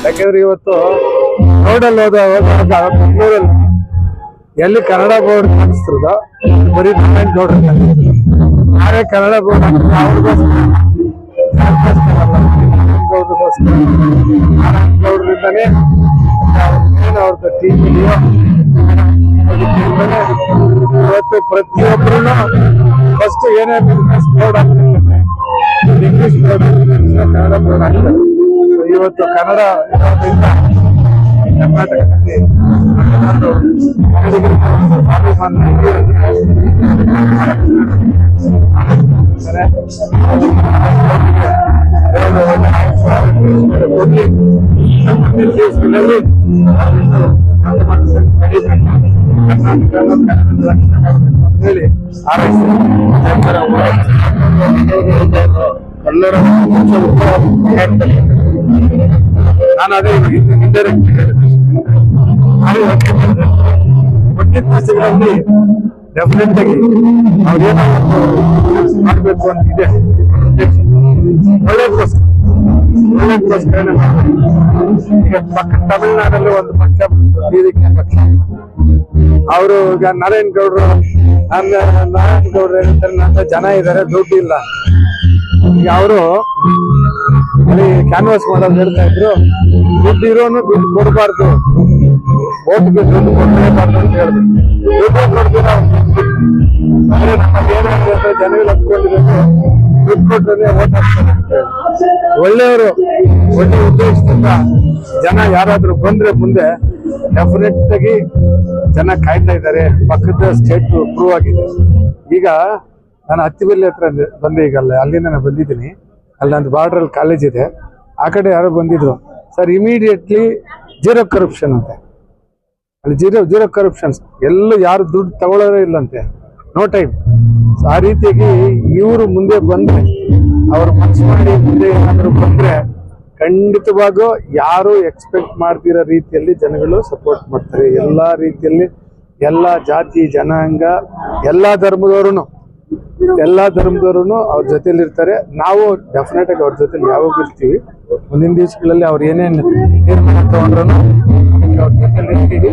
ಯಾಕೆಂದ್ರೆ ಇವತ್ತು ರೋಡಲ್ಲಿ ಹೋದಾಗ ಬೆಂಗಳೂರಲ್ಲಿ ಎಲ್ಲಿ ಕನ್ನಡ ಬೋರ್ಡ್ ಕಾಣಿಸ್ತಿರೋದೋ ಬರೀ ನಾರಾಯಣ ಗೌಡ್ರು ನಾವೇ ಕನ್ನಡ ಬೋರ್ಡ್ ಅವ್ರಿಗೋಸ್ಕರ ನಾರಾಯಣ ಗೌಡ್ರಿಂದಾನೇ ಅವ್ರದ್ದು ಟಿವಿಲಿಯೋ ಇವತ್ತು ಪ್ರತಿಯೊಬ್ಬರು ಫಸ್ಟ್ ಏನೇ ಬಿಸ್ನೆಸ್ ಬೋರ್ಡ್ ಆಗ್ತದೆ ಇಂಗ್ಲಿಷ್ ಬೋರ್ಡ್ ಕನ್ನಡ ಬೋರ್ಡ್ ಆಗ್ತದೆ. ಇವತ್ತು ಕನ್ನಡ ಇರೋದ್ರಿಂದ ಕರ್ನಾಟಕದಲ್ಲಿ ಹೇಳಿ ಕನ್ನಡ ನಾನು ಅದೇ ಇಂಡೈರೆಕ್ಟ್ ಮುಂದಿನ ದಿವಸಗಳಲ್ಲಿ ಡೆಫಿನೆಟ್ ಆಗಿ ಅವ್ರೇನಾದ್ರು ಮಾಡ್ಬೇಕು ಅಂತ ಇದೆ. ಒಳ್ಳೆದಕ್ಕೋಸ್ಕರ ಈಗ ಪಕ್ಕ ತಮಿಳ್ನಾಡಲ್ಲಿ ಒಂದು ಪಕ್ಷ ಪಕ್ಷ ಅವರು ಈಗ ನಾರಾಯಣ ಗೌಡ್ರು ಹೇಳ್ತಾರೆ ನನ್ನ ಜನ ಇದ್ದಾರೆ ದುಡ್ಡು ಇಲ್ಲ. ಈಗ ಅವರು ಅಲ್ಲಿ ಕ್ಯಾನ್ವಾಸ್ ಮಾಡೋದು ಹೇಳ್ತಾ ಇದ್ರು ದುಡ್ಡು ಇರೋನು ದುಡ್ಡು ಕೊಡಬಾರ್ದು, ಓಟ್ಗೆ ದುಡ್ಡು ಕೊಡಲೇಬಾರ್ದು ಅಂತ ಹೇಳಿದ್ರು. ದುಡ್ಡು ಕೊಡ್ತೀರ ಅಂದ್ರೆ ನಮ್ಮಲ್ಲಿ ಏನಾಗುತ್ತೆ ಅಂತ ಜನಗಳು ಹತ್ಕೊಂಡಿರೋದು ದುಡ್ಡು ಕೊಟ್ಟರೆ ಓಟ್ ಹಾಕ್ತಾರೆ ಅಂತ ಹೇಳಿ. ಒಳ್ಳೆಯವರು ಒಳ್ಳೆ ಉದ್ದೇಶದಿಂದ ಜನ ಯಾರಾದ್ರೂ ಬಂದ್ರೆ ಮುಂದೆ ಡೆಫಿನೆಟ್ ಆಗಿ ಜನ ಕಾಯ್ತಾ ಇದ್ದಾರೆ. ಪಕ್ಕದ ಸ್ಟೇಟ್ ಪ್ರೂವ್ ಆಗಿದೆ. ಈಗ ನಾನು ಹತ್ತಿಬೆಲ್ಲಿ ಹತ್ರ ಬಂದೆ, ಈಗ ಅಲ್ಲಿಂದ ನಾನು ಬಂದಿದ್ದೀನಿ. ಅಲ್ಲಿ ನಂದು ಬಾರ್ಡ್ರಲ್ಲಿ ಕಾಲೇಜ್ ಇದೆ. ಆ ಕಡೆ ಯಾರೋ ಬಂದಿದ್ರು, ಸರ್ ಇಮಿಡಿಯೇಟ್ಲಿ ಜೀರೋ ಕರಪ್ಷನ್ ಅಂತೆ. ಅಲ್ಲಿ ಜೀರೋ ಕರಪ್ಷನ್ಸ್ ಎಲ್ಲೂ ಯಾರು ದುಡ್ಡು ತಗೊಳ್ಳೋರೇ ಇಲ್ಲಂತೆ, ನೋ ಟೈಮ್. ಆ ರೀತಿಯಾಗಿ ಇವರು ಮುಂದೆ ಬಂದ್ರೆ, ಅವ್ರು ಮನಸ್ಸು ಮಾಡಿ ಮುಂದೆ ಏನಾದ್ರು ಬಂದ್ರೆ ಖಂಡಿತವಾಗೂ ಯಾರು ಎಕ್ಸ್ಪೆಕ್ಟ್ ಮಾಡ್ತಿರೋ ರೀತಿಯಲ್ಲಿ ಜನಗಳು ಸಪೋರ್ಟ್ ಮಾಡ್ತಾರೆ. ಎಲ್ಲ ರೀತಿಯಲ್ಲಿ ಎಲ್ಲ ಜಾತಿ ಜನಾಂಗ ಎಲ್ಲ ಧರ್ಮದವರು ಅವ್ರ ಜೊತೆಲಿ ಇರ್ತಾರೆ. ನಾವು ಡೆಫಿನೆಟ್ ಆಗಿ ಅವ್ರ ಜೊತೆಲಿ ಯಾವಾಗ ಇರ್ತೀವಿ. ಮುಂದಿನ ದಿವಸಗಳಲ್ಲಿ ಅವ್ರು ಏನೇನು ತೀರ್ಮಾನ ತಗೊಂಡ್ರು ಅವ್ರ ಜೊತೆಲಿ ಇರ್ತೀವಿ.